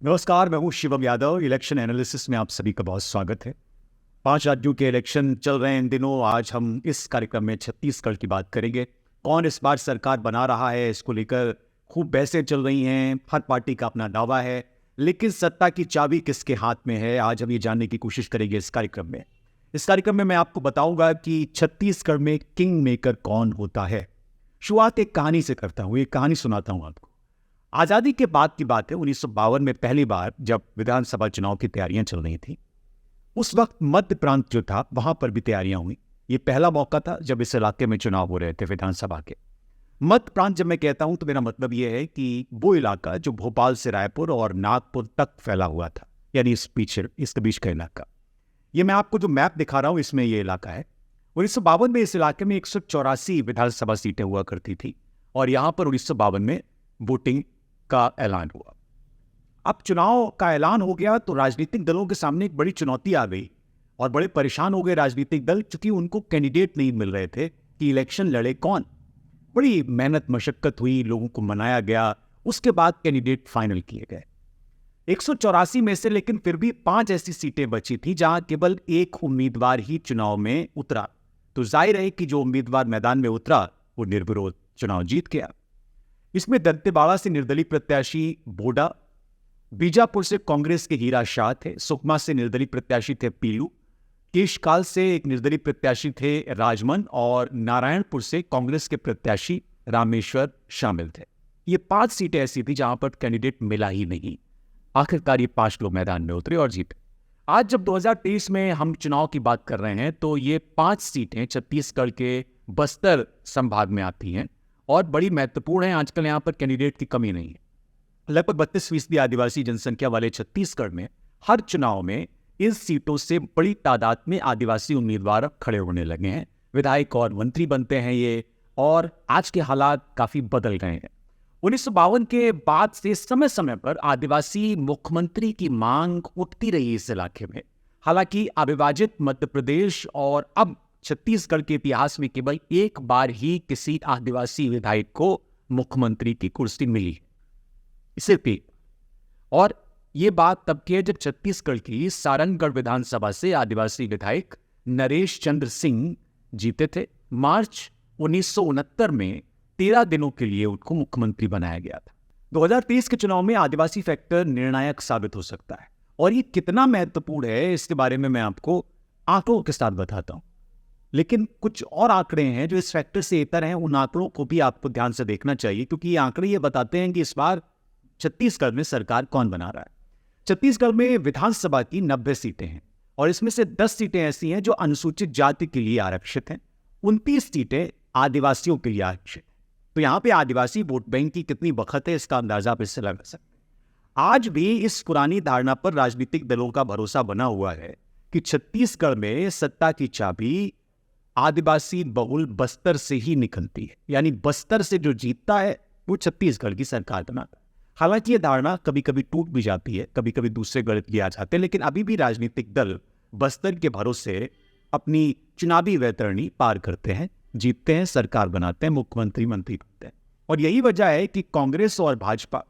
नमस्कार, मैं हूँ शिवम यादव। इलेक्शन एनालिसिस में आप सभी का बहुत स्वागत है। 5 राज्यों के इलेक्शन चल रहे हैं इन दिनों। आज हम इस कार्यक्रम में छत्तीसगढ़ की बात करेंगे। कौन इस बार सरकार बना रहा है, इसको लेकर खूब बहसें चल रही हैं। हर पार्टी का अपना दावा है, लेकिन सत्ता की चाबी किसके हाथ में है, आज हम ये जानने की कोशिश करेंगे इस कार्यक्रम में। इस कार्यक्रम में मैं आपको बताऊंगा कि छत्तीसगढ़ में किंग मेकर कौन होता है। शुरुआत एक कहानी से करता हूँ, एक कहानी सुनाता हूँ आपको। आजादी के बाद की बात है, 1952 में पहली बार जब विधानसभा चुनाव की तैयारियां चल रही थी। उस वक्त मध्य प्रांत जो था वहां पर भी तैयारियां हुई। ये पहला मौका था जब इस इलाके में चुनाव हो रहे थे विधानसभा के। मध्य प्रांत जब मैं कहता हूं तो मेरा मतलब ये है कि वो इलाका जो भोपाल से रायपुर और नागपुर तक फैला हुआ था, यानी इसके बीच का इलाका। ये मैं आपको जो मैप दिखा रहा हूं इसमें ये इलाका है। 1952 में इस इलाके में 184 विधानसभा सीटें हुआ करती थी और यहां पर 1952 में वोटिंग का ऐलान हुआ। अब चुनाव का ऐलान हो गया तो राजनीतिक दलों के सामने एक बड़ी चुनौती आ गई और बड़े परेशान हो गए राजनीतिक दल, क्योंकि उनको कैंडिडेट नहीं मिल रहे थे कि इलेक्शन लड़े कौन। बड़ी मेहनत मशक्कत हुई, लोगों को मनाया गया, उसके बाद कैंडिडेट फाइनल किए गए 184 में से। लेकिन फिर भी 5 ऐसी सीटें बची थी जहां केवल एक उम्मीदवार ही चुनाव में उतरा। तो जाहिर है कि जो उम्मीदवार मैदान में उतरा वो निर्विरोध चुनाव जीत गया। इसमें दंतेवाड़ा से निर्दलीय प्रत्याशी बोडा, बीजापुर से कांग्रेस के हीरा शाह थे, सुकमा से निर्दलीय प्रत्याशी थे पीलू, केशकाल से एक निर्दलीय प्रत्याशी थे राजमन और नारायणपुर से कांग्रेस के प्रत्याशी रामेश्वर शामिल थे। ये 5 सीटें ऐसी थी जहां पर कैंडिडेट मिला ही नहीं। आखिरकार ये 5 लोग मैदान में उतरे और जीते। आज जब 2023 में हम चुनाव की बात कर रहे हैं तो ये 5 सीटें छत्तीसगढ़ के बस्तर संभाग में आती हैं और बड़ी महत्वपूर्ण है। आजकल यहाँ पर कैंडिडेट की कमी नहीं है। लगभग 32% आदिवासी जनसंख्या वाले छत्तीसगढ़ में हर चुनाव में इन सीटों से बड़ी तादाद में आदिवासी उम्मीदवार अब खड़े होने लगे हैं। विधायक और मंत्री बनते हैं ये, और आज के हालात काफी बदल गए हैं। 1952 के बाद से समय समय पर आदिवासी मुख्यमंत्री की मांग उठती रही इस इलाके में। हालांकि अविभाजित मध्य प्रदेश और अब छत्तीसगढ़ के इतिहास में केवल एक बार ही किसी आदिवासी विधायक को मुख्यमंत्री की कुर्सी मिली, सिर्फ एक। और ये बात तब की है जब छत्तीसगढ़ की सारंगगढ़ विधानसभा से आदिवासी विधायक नरेश चंद्र सिंह जीते थे। मार्च 1969 में 13 दिनों के लिए उनको मुख्यमंत्री बनाया गया था। 2023 के चुनाव में आदिवासी फैक्टर निर्णायक साबित हो सकता है, और ये कितना महत्वपूर्ण है इसके बारे में मैं आपको आंकड़ों के साथ बताता हूं। लेकिन कुछ और आंकड़े हैं जो इस फैक्टर से इतर हैं। उन आंकड़ों को भी आपको ध्यान से देखना चाहिए, क्योंकि ये आंकड़े ये बताते हैं कि इस बार छत्तीसगढ़ में सरकार कौन बना रहा है। छत्तीसगढ़ में विधानसभा की 90 सीटें हैं और इसमें से 10 सीटें ऐसी हैं जो अनुसूचित जाति के लिए आरक्षित हैं। 29 सीटें आदिवासियों के लिए आरक्षित हैं। तो यहां पे आदिवासी वोट बैंक की कितनी बखत है इसका अंदाजा आप इससे लगा सकते हैं। आज भी इस पुरानी धारणा पर राजनीतिक दलों का भरोसा बना हुआ है कि छत्तीसगढ़ में सत्ता की चाबी आदिवासी बहुल बस्तर से ही निकलती है, यानी बस्तर से जो जीतता है वो छत्तीसगढ़ की सरकार बनाता है। हालांकि ये धारणा कभी कभी टूट भी जाती है, कभी कभी दूसरे गणित भी आ जाते हैं, लेकिन अभी भी राजनीतिक दल बस्तर के भरोसे अपनी चुनावी वैतरणी पार करते हैं, जीतते हैं, सरकार बनाते हैं, मुख्यमंत्री मंत्री बनते हैं। और यही वजह है कि कांग्रेस और भाजपा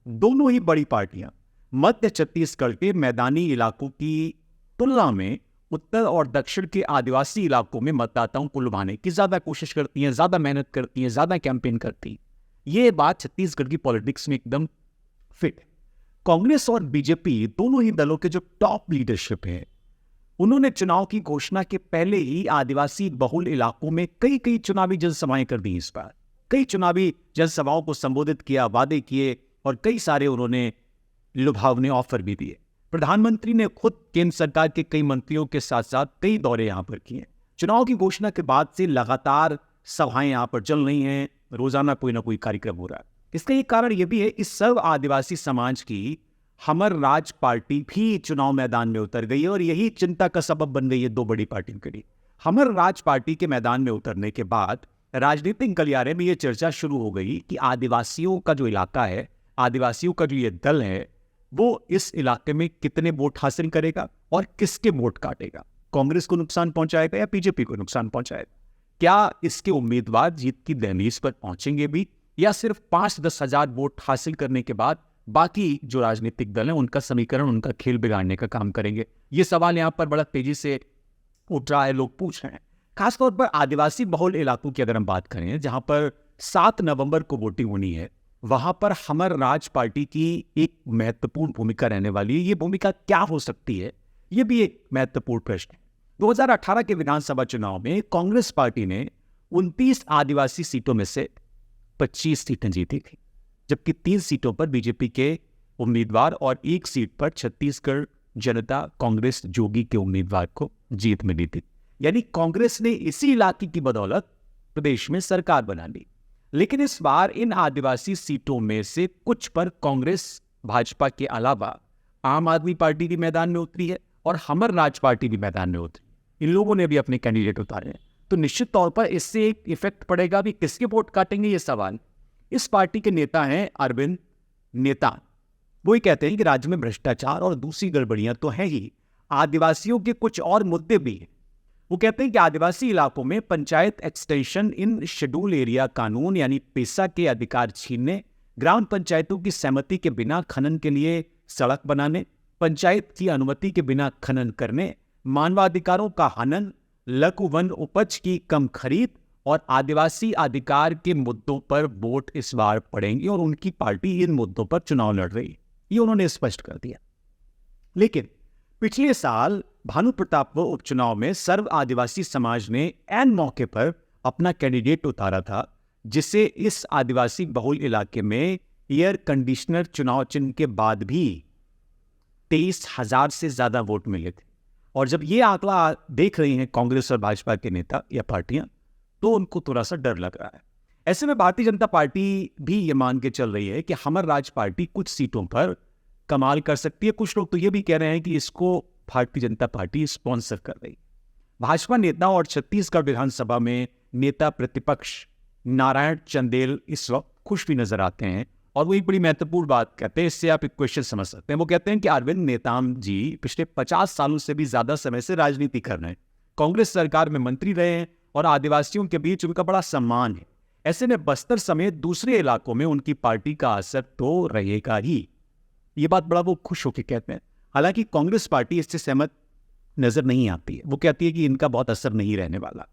दोनों ही बड़ी पार्टियां मध्य छत्तीसगढ़ के मैदानी इलाकों की तुलना में उत्तर और दक्षिण के आदिवासी इलाकों में मतदाताओं को लुभाने की ज्यादा कोशिश करती हैं, ज्यादा मेहनत करती हैं, ज्यादा कैंपेन करती हैं। ये बात छत्तीसगढ़ की पॉलिटिक्स में एकदम फिट है। कांग्रेस और बीजेपी दोनों ही दलों के जो टॉप लीडरशिप है, उन्होंने चुनाव की घोषणा के पहले ही आदिवासी बहुल इलाकों में कई कई चुनावी जनसभाएं कर दी। इस बार कई चुनावी जनसभाओं को संबोधित किया, वादे किए और कई सारे उन्होंने लुभावने ऑफर भी दिए। प्रधानमंत्री ने खुद केंद्र सरकार के कई मंत्रियों के साथ साथ कई दौरे यहां पर किए। चुनाव की घोषणा के बाद से लगातार सभाएं यहां पर चल रही हैं, रोजाना कोई ना कोई कार्यक्रम हो रहा है। इसका एक कारण यह भी है कि सर्व आदिवासी समाज की हमर राज पार्टी भी चुनाव मैदान में उतर गई है, और यही चिंता का सबब बन गई है दो बड़ी पार्टियों के लिए। हमर राज पार्टी के मैदान में उतरने के बाद राजनीतिक गलियारे में यह चर्चा शुरू हो गई कि आदिवासियों का जो इलाका है, आदिवासियों का जो ये दल है, वो इस इलाके में कितने वोट हासिल करेगा और किसके वोट काटेगा। कांग्रेस को नुकसान पहुंचाएगा या बीजेपी को नुकसान पहुंचाएगा। क्या इसके उम्मीदवार जीत की दहलीज पर पहुंचेंगे भी, या सिर्फ 5-10 हजार वोट हासिल करने के बाद बाकी जो राजनीतिक दल हैं उनका समीकरण, उनका खेल बिगाड़ने का काम करेंगे। ये सवाल यहाँ पर बड़ा तेजी से उठ रहा है, लोग पूछ रहे हैं। खासतौर पर आदिवासी बहुल इलाकों की अगर हम बात करें, जहां पर 7 नवंबर को वोटिंग होनी है, वहां पर हमर राज पार्टी की एक महत्वपूर्ण भूमिका रहने वाली है। ये भूमिका क्या हो सकती है, ये भी एक महत्वपूर्ण प्रश्न है। 2018 के विधानसभा चुनाव में कांग्रेस पार्टी ने 29 आदिवासी सीटों में से 25 सीटें जीती थी, जबकि 3 सीटों पर बीजेपी के उम्मीदवार और 1 सीट पर छत्तीसगढ़ जनता कांग्रेस जोगी के उम्मीदवार को जीत मिली थी। यानी कांग्रेस ने इसी इलाके की बदौलत प्रदेश में सरकार बना ली। लेकिन इस बार इन आदिवासी सीटों में से कुछ पर कांग्रेस भाजपा के अलावा आम आदमी पार्टी भी मैदान में उतरी है और हमर राज पार्टी भी मैदान में उतरी। इन लोगों ने भी अपने कैंडिडेट उतारे हैं। तो निश्चित तौर पर इससे एक इफेक्ट पड़ेगा भी। किसके वोट काटेंगे ये सवाल। इस पार्टी के नेता हैं अरविंद नेताम। वो ही कहते हैं कि राज्य में भ्रष्टाचार और दूसरी गड़बड़ियां तो हैं ही, आदिवासियों के कुछ और मुद्दे भी हैं। वो कहते हैं कि आदिवासी इलाकों में panchayat extension in schedule area कानून यानी पेसा के अधिकार छीनने, ग्राम पंचायतों की सहमति के बिना खनन के लिए सड़क बनाने, पंचायत की अनुमति के बिना खनन करने, मानवाधिकारों का हनन, लघु वन उपज की कम खरीद और आदिवासी अधिकार के मुद्दों पर वोट इस बार पड़ेंगे और उनकी पार्टी इन मुद्दों पर चुनाव लड़ रही है। ये उन्होंने स्पष्ट कर दिया। लेकिन पिछले साल भानु प्रतापपुर उपचुनाव में सर्व आदिवासी समाज ने ऐन मौके पर अपना कैंडिडेट उतारा था, जिसे इस आदिवासी बहुल इलाके में एयर कंडीशनर चुनाव चिन्ह के बाद भी 23,000 से ज्यादा वोट मिले थे। और जब ये आंकड़ा देख रही हैं कांग्रेस और भाजपा के नेता या पार्टियां, तो उनको थोड़ा सा डर लग रहा है। ऐसे में भारतीय जनता पार्टी भी ये मान के चल रही है कि हमर राज पार्टी कुछ सीटों पर कमाल कर सकती है। कुछ लोग तो ये भी कह रहे हैं कि इसको भारतीय जनता पार्टी स्पॉन्सर कर रही है। भाजपा नेता और छत्तीसगढ़ विधानसभा में नेता प्रतिपक्ष नारायण चंदेल इस वक्त खुश भी नजर आते हैं और वो एक बड़ी महत्वपूर्ण बात कहते हैं। इससे आप एक क्वेश्चन समझ सकते हैं। वो कहते हैं कि अरविंद नेताम जी पिछले 50 सालों से भी ज्यादा समय से राजनीति कर रहे हैं, कांग्रेस सरकार में मंत्री रहे हैं और आदिवासियों के बीच उनका बड़ा सम्मान है। ऐसे में बस्तर समेत दूसरे इलाकों में उनकी पार्टी का असर तो रहेगा ही। ये बात बड़ा वो खुश होकर कहते हैं। हालांकि कांग्रेस पार्टी इससे सहमत नजर नहीं आती है। वो कहती है कि इनका बहुत असर नहीं रहने वाला।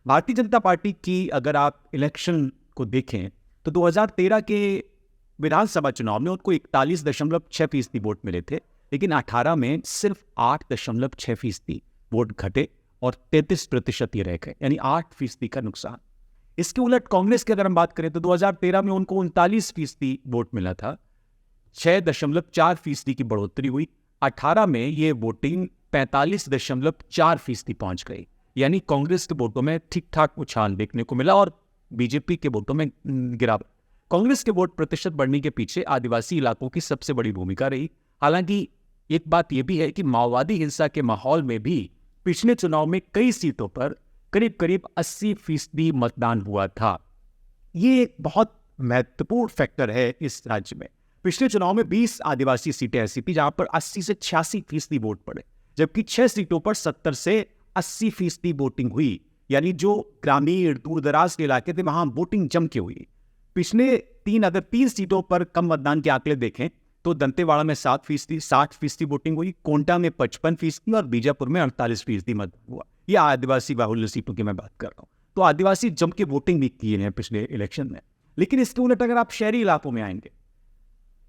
भारतीय जनता पार्टी की अगर आप इलेक्शन को देखें तो 2013 के विधानसभा चुनाव में उनको 41.6% वोट मिले थे, लेकिन 18 में सिर्फ 8.6% वोट घटे और 33% ये रह गए, यानी 8% का नुकसान। इसके उलट कांग्रेस की अगर हम बात करें तो 2013 में उनको 39% वोट मिला था, 6.4% की बढ़ोतरी हुई। 18 में ये वोटिंग 45.4% पहुंच गई, यानी कांग्रेस के वोटों में ठीक ठाक उछाल देखने को मिला और बीजेपी के वोटों में गिरावट। कांग्रेस के वोट प्रतिशत बढ़ने के पीछे आदिवासी इलाकों की सबसे बड़ी भूमिका रही। हालांकि एक बात यह भी है कि माओवादी हिंसा के माहौल में भी पिछले चुनाव में कई सीटों पर करीब करीब 80% मतदान हुआ था। ये एक बहुत महत्वपूर्ण फैक्टर है इस राज्य में। पिछले चुनाव में 20 आदिवासी सीटें ऐसी थी जहां पर 80 से 86% वोट पड़े, जबकि 6 सीटों पर 70 से 80% वोटिंग हुई, यानी जो ग्रामीण दूर दराज के इलाके थे वहां वोटिंग जम के हुई। पिछले अगर 3 सीटों पर कम मतदान के आंकड़े देखें तो दंतेवाड़ा में 60% वोटिंग हुई, कोंटा में 55% और बीजापुर में 48% मतदान हुआ। यह आदिवासी बाहुल्य सीटों की मैं बात कर रहा हूँ। तो आदिवासी जम के वोटिंग भी किए हैं पिछले इलेक्शन में। लेकिन इसके उलट अगर आप शहरी इलाकों में आएंगे,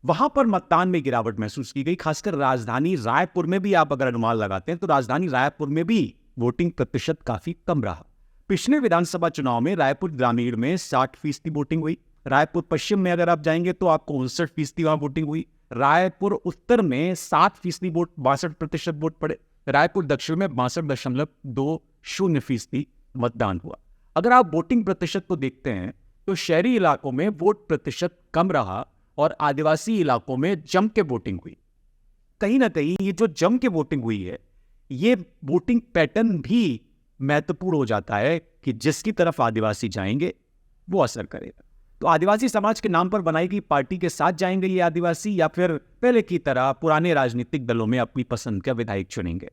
वहां पर मतदान में गिरावट महसूस की गई। खासकर राजधानी रायपुर में भी आप अगर अनुमान लगाते हैं तो राजधानी रायपुर में भी वोटिंग प्रतिशत काफी कम रहा। पिछले विधानसभा चुनाव में रायपुर ग्रामीण में 60% वोटिंग हुई। रायपुर पश्चिम में अगर आप जाएंगे तो आपको 59% वहां वोटिंग हुई। रायपुर उत्तर में 60% वोट 62% वोट पड़े। रायपुर दक्षिण में 62.20% मतदान हुआ। अगर आप वोटिंग प्रतिशत को देखते हैं तो शहरी इलाकों में वोट प्रतिशत कम रहा और आदिवासी इलाकों में जम के वोटिंग हुई। कहीं ना कहीं ये जो जम के वोटिंग हुई है, ये वोटिंग पैटर्न भी महत्वपूर्ण हो जाता है कि जिसकी तरफ आदिवासी जाएंगे वो असर करेगा। तो आदिवासी समाज के नाम पर बनाई गई पार्टी के साथ जाएंगे ये आदिवासी, या फिर पहले की तरह पुराने राजनीतिक दलों में अपनी पसंद का विधायक चुनेंगे?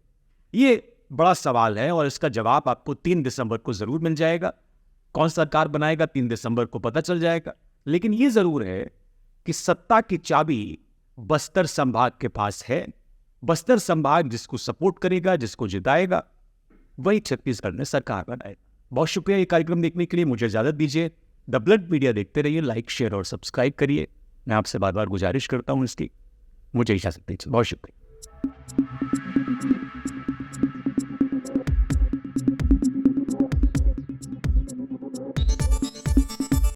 ये बड़ा सवाल है और इसका जवाब आपको 3 दिसंबर को जरूर मिल जाएगा। कौन सरकार बनाएगा 3 दिसंबर को पता चल जाएगा। लेकिन ये जरूर है कि सत्ता की चाबी बस्तर संभाग के पास है। बस्तर संभाग जिसको सपोर्ट करेगा, जिसको जिताएगा, वही छत्तीसगढ़ में सरकार बनाएगा। बहुत शुक्रिया ये कार्यक्रम देखने के लिए। मुझे इजाजत दीजिए। द ब्लड मीडिया देखते रहिए, लाइक, शेयर और सब्सक्राइब करिए। मैं आपसे बार बार गुजारिश करता हूँ इसकी। मुझे इजाजत दीजिए। बहुत शुक्रिया।